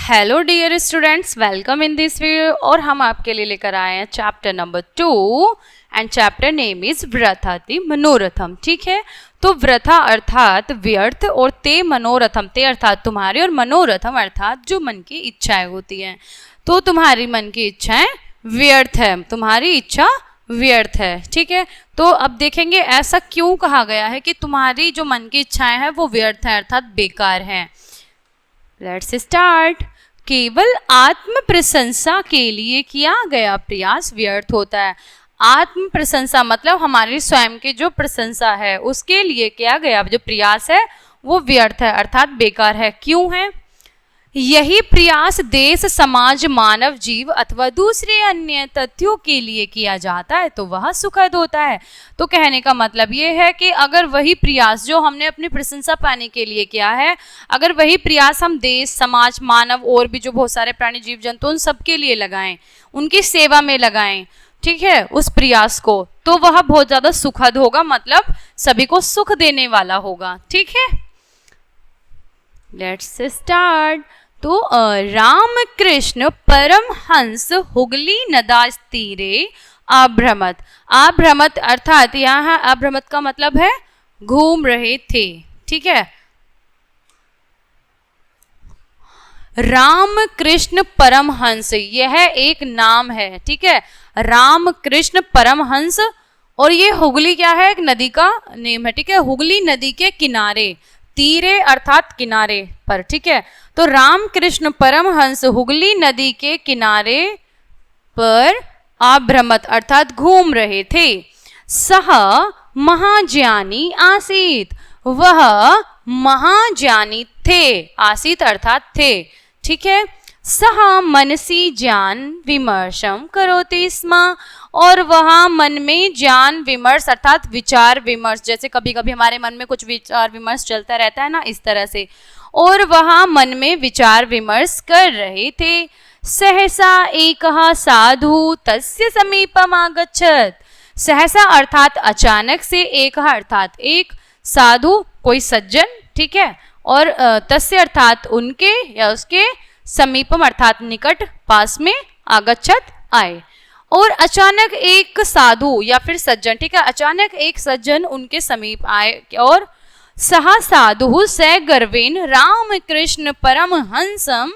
Hello dear students, welcome in this video. और हम आपके लिए लेकर आए हैं chapter number 2 and chapter name is व्रथाति मनोरथम। ठीक है, तो व्रथा अर्थात व्यर्थ और ते मनोरथम, ते अर्थात तुम्हारे और मनोरथम अर्थात जो मन की इच्छाएं होती हैं। तो तुम्हारी मन की इच्छाएं व्यर्थ है, तुम्हारी इच्छा व्यर्थ है। ठीक है, तो अब देखेंगे ऐसा क्यों कहा गया है कि तुम्हारी जो मन की इच्छाएं हैं वो व्यर्थ है अर्थात बेकार हैं। Let's start. केवल आत्म प्रशंसा के लिए किया गया प्रयास व्यर्थ होता है। आत्म प्रशंसा मतलब हमारी स्वयं की जो प्रशंसा है उसके लिए किया गया जो प्रयास है वो व्यर्थ है अर्थात बेकार है। क्यों है? यही प्रयास देश, समाज, मानव जीव अथवा दूसरे अन्य तथ्यों के लिए किया जाता है तो वह सुखद होता है। तो कहने का मतलब ये है कि अगर वही प्रयास जो हमने अपनी प्रशंसा पाने के लिए किया है, अगर वही प्रयास हम देश, समाज, मानव और भी जो बहुत सारे प्राणी, जीव जंतु उन सबके लिए लगाएं, उनकी सेवा में लगाएं, ठीक है, उस प्रयास को, तो वह बहुत ज्यादा सुखद होगा, मतलब सभी को सुख देने वाला होगा। ठीक है, लेट्स स्टार्ट। तो रामकृष्ण परमहंस हुगली नदा तीरे अभ्रमत। अभ्रमत अर्थात यहाँ अभ्रमत का मतलब है घूम रहे थे। ठीक है, रामकृष्ण परमहंस यह एक नाम है। ठीक है, रामकृष्ण परमहंस, और ये हुगली क्या है? एक नदी का नेम है। ठीक है, हुगली नदी के किनारे, तीरे अर्थात किनारे पर। ठीक है, तो रामकृष्ण परमहंस हुगली नदी के किनारे पर अभ्रमत अर्थात घूम रहे थे। सह महाज्ञानी आसीत, वह महाज्ञानी थे, आसीत अर्थात थे। ठीक है, सह मनसी ज्ञान विमर्शम करोति स्म, और वह मन में ज्ञान विमर्श अर्थात विचार विमर्श, जैसे कभी कभी हमारे मन में कुछ विचार विमर्श चलता रहता है ना, इस तरह से, और वह मन में विचार विमर्श कर रहे थे। सहसा एकः साधु तस्य समीपम आगच्छत। सहसा अर्थात अचानक से, एक अर्थात एक, साधु कोई सज्जन, ठीक है, और तस्य अर्थात उनके या उसके, समीपम अर्थात निकट, पास में, आगच्छत आए। और अचानक एक साधु या फिर सज्जन, ठीक है, अचानक एक सज्जन उनके समीप आए और सह साधु स गर्वेन रामकृष्ण परमहंसम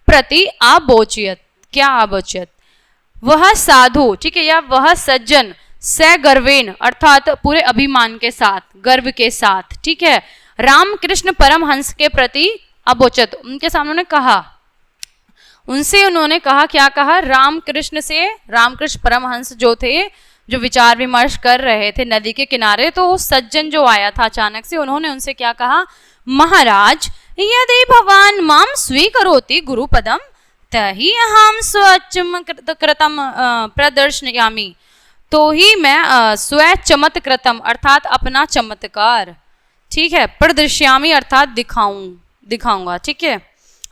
प्रति आबोचयत। क्या आबोचयत? वह साधु, ठीक है, या वह सज्जन स गर्वेन अर्थात पूरे अभिमान के साथ, गर्व के साथ, ठीक है, रामकृष्ण परमहंस के प्रति अबोचत, उनके सामने उन्होंने कहा, उनसे उन्होंने कहा, क्या कहा? रामकृष्ण से, रामकृष्ण परमहंस जो थे, जो विचार विमर्श कर रहे थे नदी के किनारे, तो सज्जन जो आया था अचानक से, उन्होंने उनसे क्या कहा? महाराज, यदि भवान माम स्वीकरोति गुरुपदम तहि अहम स्वचमत्कृतम प्रदर्शयामि। तो ही मैं स्वचमत्कृतम अर्थात अपना चमत्कार, ठीक है, प्रदर्शयामि अर्थात दिखाऊंगा, ठीक है,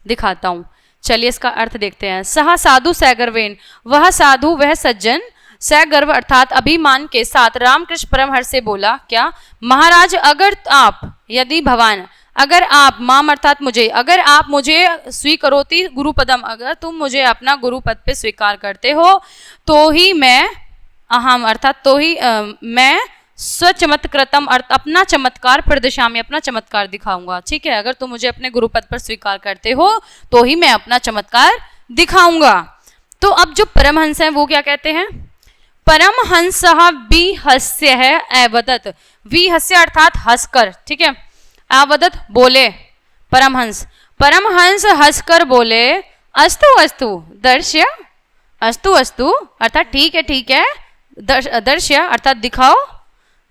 दिखाता हूं। चलिए इसका अर्थ देखते हैं। सह साधु सैगर्वेन, वह साधु वह सज्जन, सैगर्व अर्थात अभिमान के साथ रामकृष्ण परमहंस से बोला, क्या? महाराज, अगर आप, यदि भवान, अगर आप, माम अर्थात मुझे, अगर आप मुझे स्वीकरोति गुरुपदम, अगर तुम मुझे अपना गुरुपद पे स्वीकार करते हो तो ही मैं, अहम अर्थात तो ही मैं स्वचमत्कृतम अपना चमत्कार प्रदर्शयामि, अपना चमत्कार दिखाऊंगा। ठीक है, अगर तुम मुझे अपने गुरुपद पर स्वीकार करते हो तो ही मैं अपना चमत्कार दिखाऊंगा। तो अब जो परमहंस हैं वो क्या कहते हैं? परमहंस विहस्य है अवदत, विहस्य अर्थात हंसकर, ठीक है, अवदत बोले, परमहंस, परमहंस हंसकर बोले, अस्तु अस्तु दर्श्य, अस्तु अस्तु अर्थात ठीक है, ठीक है, दर्श्य अर्थात दिखाओ।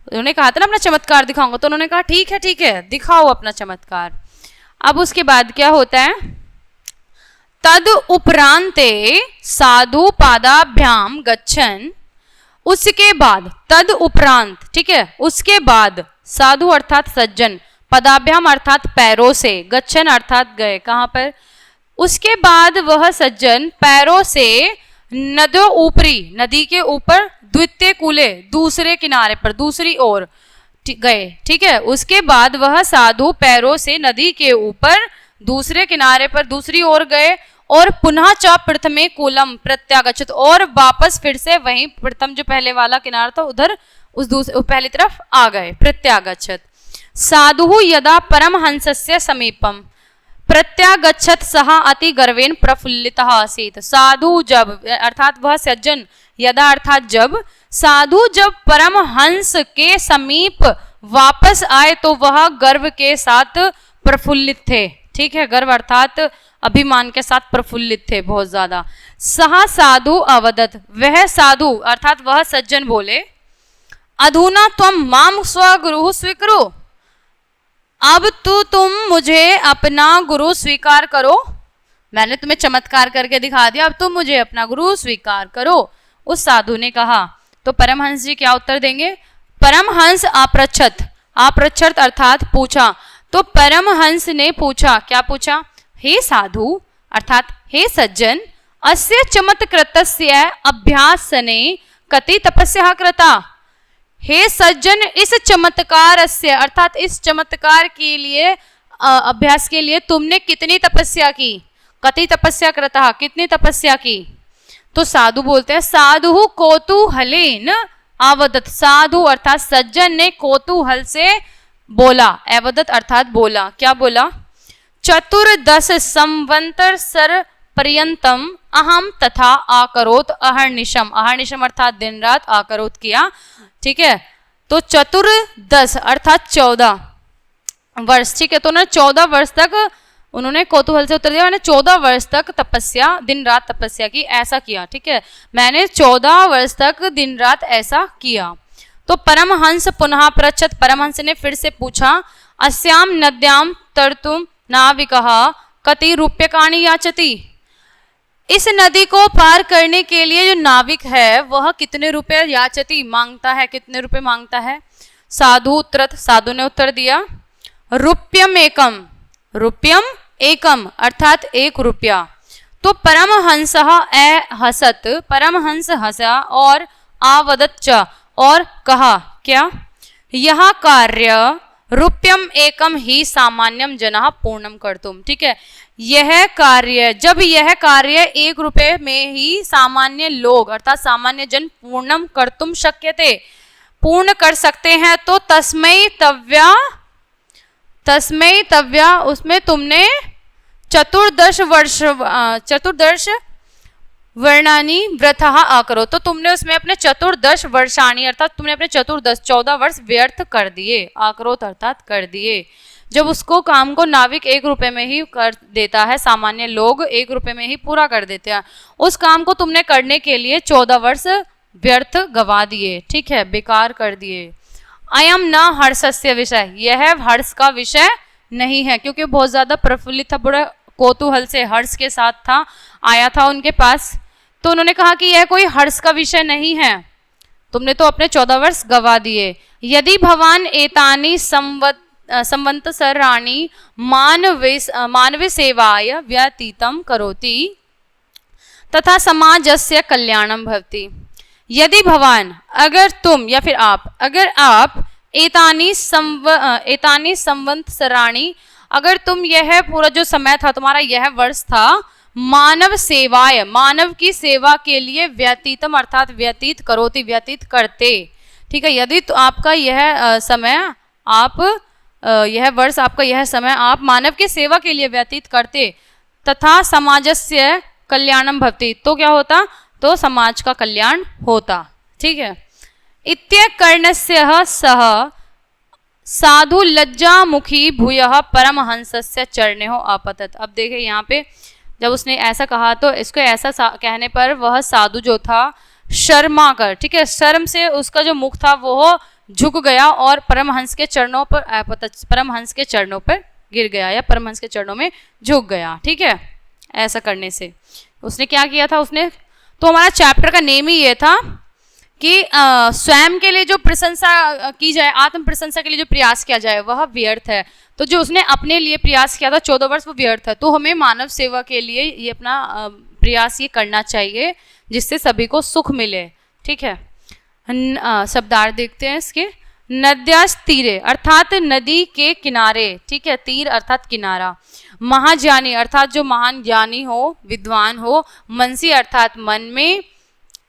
उन्होंने कहा था ना अपना चमत्कार दिखाऊंगा, तो उन्होंने कहा ठीक है, ठीक है, दिखाओ अपना चमत्कार। अब उसके बाद क्या होता है? तद उपरांते साधु पादाभ्याम गच्छन, उसके बाद, तद उपरांत, ठीक है, उसके बाद, साधु अर्थात सज्जन, पदाभ्याम अर्थात पैरों से, गच्छन अर्थात गए, कहां पर? उसके बाद वह सज्जन पैरों से नदो ऊपरी, नदी के ऊपर, द्वितीय कूले, दूसरे किनारे पर, दूसरी ओर गए। ठीक है, उसके बाद वह साधु पैरों से नदी के ऊपर दूसरे किनारे पर दूसरी ओर गए और पुनः च प्रथमे कूलम प्रत्यागच्छत, और वापस फिर से वहीं प्रथम जो पहले वाला किनारा था उधर उस दूसरे पहली तरफ आ गए, प्रत्यागच्छत। साधु यदा परमहंसस्य समीपम प्रत्यागच्छत सह अति गर्वेन प्रफुल्लितः आसीत्। साधु जब अर्थात वह सज्जन, यदा अर्थात जब, साधु जब परमहंस के समीप वापस आए तो वह गर्व के साथ प्रफुल्लित थे। ठीक है, गर्व अर्थात अभिमान के साथ प्रफुल्लित थे बहुत ज्यादा। सह साधु अवदत, वह साधु अर्थात वह सज्जन बोले, अधुना त्वं माम स्वगुरु स्वीकुरु, अब तो तुम मुझे अपना गुरु स्वीकार करो। मैंने तुम्हें चमत्कार करके दिखा दिया, अब तुम मुझे अपना गुरु स्वीकार करो। उस साधु ने कहा। तो परमहंस जी क्या उत्तर देंगे? परमहंस अपृच्छत, अपृच्छत अर्थात पूछा। तो परमहंस ने पूछा, क्या पूछा? हे साधु अर्थात हे सज्जन, अस्य चमत्कृतस्य अभ्यासने कति तपस्या कृता। हे सज्जन, इस चमत्कार से अर्थात इस चमत्कार के लिए अभ्यास के लिए तुमने कितनी तपस्या की? कति तपस्या कृता, कितनी तपस्या की? तो साधु बोलते हैं, साधु कौतूहलेन अवदत, साधु अर्थात सज्जन ने कौतूहल से बोला, अवदत अर्थात बोला। क्या बोला? चतुर्दश संवंतर सर पर्यंतम अहम तथा आकरोत अहर्निशम, अहर्निशम अर्थात दिन रात, आकरोत किया। ठीक है, तो चतुर्दश अर्थात 14 वर्ष। ठीक है, तो उन्होंने 14 वर्ष तक, उन्होंने कौतूहल से उत्तर दिया, मैंने 14 वर्ष तक तपस्या, दिन रात तपस्या की, ऐसा किया। ठीक है, मैंने 14 वर्ष तक दिन रात ऐसा किया। तो परमहंस पुनः पृच्छत, परमहंस ने फिर से पूछा, अस्याम नद्याम तर्तुम नाविकः कति रूप्यकाणि याचति, इस नदी को पार करने के लिए जो नाविक है वह कितने रुपए याचति मांगता है, कितने रुपए मांगता है? साधु उत्तरत, साधु ने उत्तर दिया, रुप्यम एकम, रुप्यम एकम अर्थात 1 रुपया। तो परमहंस हसत, परमहंस हंसा और आवदत च, और कहा क्या? यह कार्य रुप्यम एकम ही सामान्यम जनः पूर्णम कर्तुम। ठीक है, यह कार्य, जब यह कार्य 1 रुपये में ही सामान्य लोग अर्थात सामान्य जन पूर्णम कर्तुम शक्यते, पूर्ण कर सकते हैं, तो तस्मै तव्या उसमें तुमने चतुर्दश वर्णानी व्रतः आकरो, तो तुमने उसमें अपने चतुर्दश वर्षाणी अर्थात तुमने अपने 14 वर्ष व्यर्थ कर दिए, आकरोत अर्थात कर दिए। जब उसको काम को नाविक 1 रुपये में ही कर देता है, सामान्य लोग 1 रुपये में ही पूरा कर देते हैं, उस काम को तुमने करने के लिए 14 वर्ष व्यर्थ गवा दिए। ठीक है, बेकार कर दिए। अयम न हर्षस्य विषय, यह हर्ष का विषय नहीं है, क्योंकि बहुत ज्यादा प्रफुल्लित था, बड़ा कौतूहल से हर्ष के साथ था, आया था उनके पास। तो उन्होंने कहा कि यह कोई हर्ष का विषय नहीं है, तुमने तो अपने 14 वर्ष गवा दिए। यदि भवान एतानी संवत्सराणि मानव सेवाय व्यतीतं करोति तथा समाजस्य कल्याणम भवति। यदि भवान, अगर तुम या फिर आप, अगर आप एतानी संवत्सराणि, अगर तुम यह पूरा जो समय था तुम्हारा, यह वर्ष था, मानव सेवाय, मानव की सेवा के लिए व्यतीतम अर्थात व्यतीत करोति, व्यतीत करते। ठीक है, यदि तो आपका यह समय, आप यह वर्ष, आपका यह समय आप मानव की सेवा के लिए व्यतीत करते, तथा समाजस्य कल्याणम भवति, तो क्या होता? तो समाज का कल्याण होता। ठीक है, इत्यकर्णस्य सह साधु लज्जामुखी भूयः परमहंसस्य चरणेहो आपतत। अब देखिए यहाँ पे जब उसने ऐसा कहा तो इसको ऐसा कहने पर वह साधु जो था शर्मा कर, ठीक है, शर्म से उसका जो मुख था वो झुक गया और परमहंस के चरणों पर परमहंस के चरणों पर गिर गया या परमहंस के चरणों में झुक गया। ठीक है, ऐसा करने से उसने क्या किया था? उसने, तो हमारा चैप्टर का नेम ही ये था कि स्वयं के लिए जो प्रशंसा की जाए, आत्म प्रशंसा के लिए जो प्रयास किया जाए वह व्यर्थ है। तो जो उसने अपने लिए प्रयास किया था 14 वर्ष, वो व्यर्थ है। तो हमें मानव सेवा के लिए ये अपना प्रयास ये करना चाहिए जिससे सभी को सुख मिले। ठीक है, शब्दार्थ देखते हैं इसके। नद्यास तीरे अर्थात नदी के किनारे, ठीक है, तीर अर्थात किनारा। महाज्ञानी अर्थात जो महान ज्ञानी हो, विद्वान हो। मनसी अर्थात मन में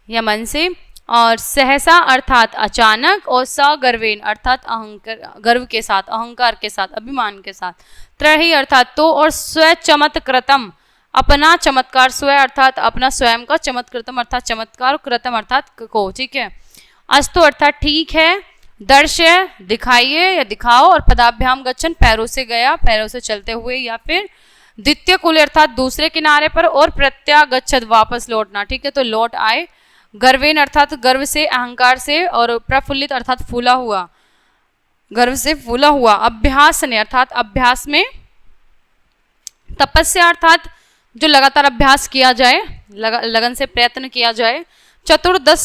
या मन से। और सहसा अर्थात अचानक। और सगर्वेन अर्थात अहंकार, गर्व के साथ, अहंकार के साथ, अभिमान के साथ। त्रही अर्थात तो। और स्व चमत्कृतम अपना चमत्कार, स्व अर्थात अपना स्वयं का, चमत्कृतम अर्थात चमत्कार, कृतम अर्थात को, ठीक है। अस्तु अर्थात ठीक है। दर्शय दिखाइए या दिखाओ। और पदाभ्याम गच्छन पैरों से गया, पैरों से चलते हुए। या फिर द्वितीय कुले अर्थात दूसरे किनारे पर। और प्रत्यागच्छद वापस लौटना, ठीक है, तो लौट आए। गर्वेन अर्थात गर्व से, अहंकार से। और प्रफुल्लित अर्थात फूला हुआ, गर्व से फूला हुआ। अभ्यास ने अर्थात अभ्यास में। तपस्या अर्थात जो लगातार अभ्यास किया जाए, लगन से प्रयत्न किया जाए। चतुर्दश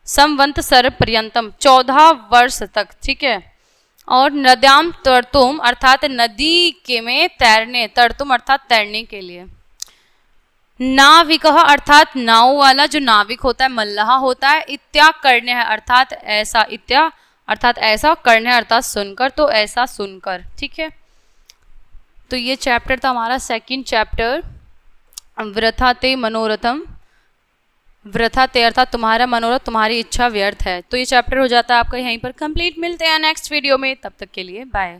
संवत्सर पर्यंतम 14 वर्ष तक, ठीक है। और नद्याम तर्तुम अर्थात नदी के में तैरने, तर्तुम अर्थात तैरने के लिए। नाविक अर्थात नाव वाला, जो नाविक होता है, मल्लाह होता है। इत्या करने है अर्थात ऐसा, इत्या अर्थात ऐसा, करने अर्थात सुनकर, तो ऐसा सुनकर, ठीक है। तो ये चैप्टर था हमारा सेकंड चैप्टर, वृथा ते मनोरथम। वृथा ते अर्थात तुम्हारा मनोरथ, तुम्हारी इच्छा व्यर्थ है। तो ये चैप्टर हो जाता है आपका यहीं पर कंप्लीट। मिलते हैं नेक्स्ट वीडियो में, तब तक के लिए बाय।